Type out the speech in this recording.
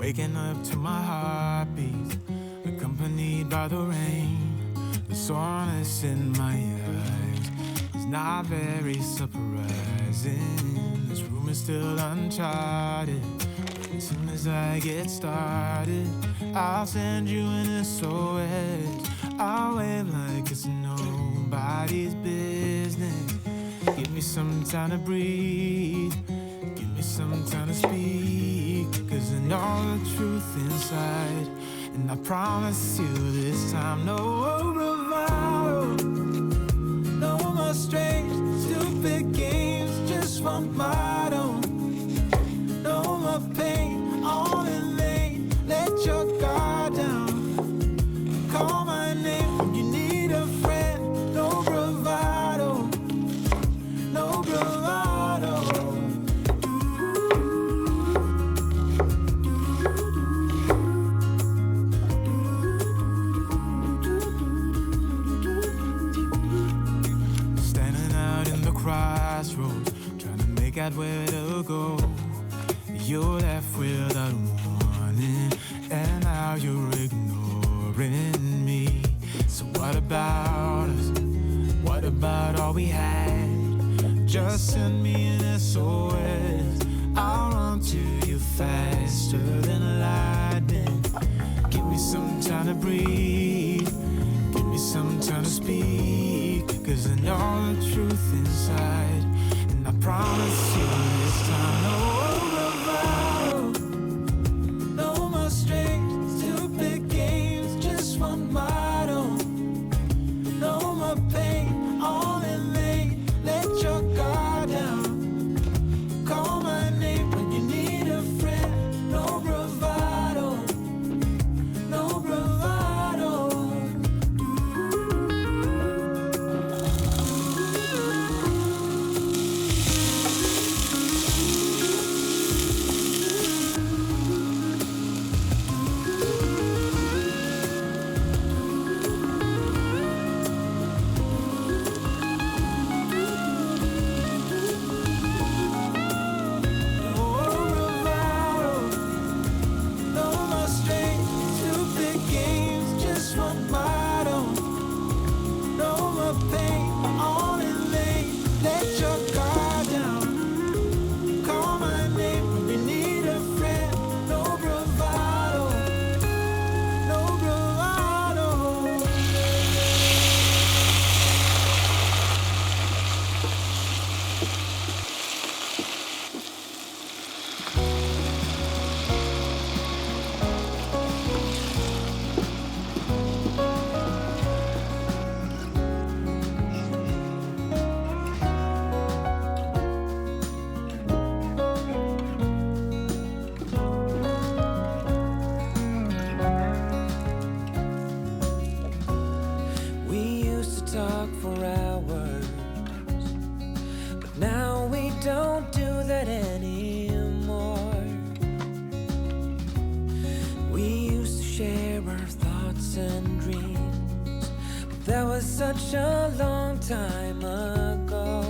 Waking up to my heartbeat, accompanied by the rain. The soreness in my eyes is not very surprising. This room is still uncharted. As soon as I get started, I'll send you an SOS. I'll wave like it's nobody's business. Give me some time to breathe. Give me some time to speak. 'Cause I know the truth inside. And I promise you this time, no bravado, no more strange, stupid games, just one motto. No more pain, all in vain. Let your guard down. Call my name when you need a friend. No bravado, no bravado. Standing out in the crossroads, trying to make out where to go. You're left without warning, and now you're ignoring me. So what about us? What about all we had? Just send me an SOS. I'll run to you faster than lightning. Give me some time to breathe. Give me some time to speak. 'Cause I know the truth inside. And I promise you this time, no bravado, no more strange, stupid games, just one motto. No more pain, all in vain. Let your guard down. Call my name when you need a friend. No bravado, no bravado. Talk for hours, but now we don't do that anymore. We used to share our thoughts and dreams, but that was such a long time ago.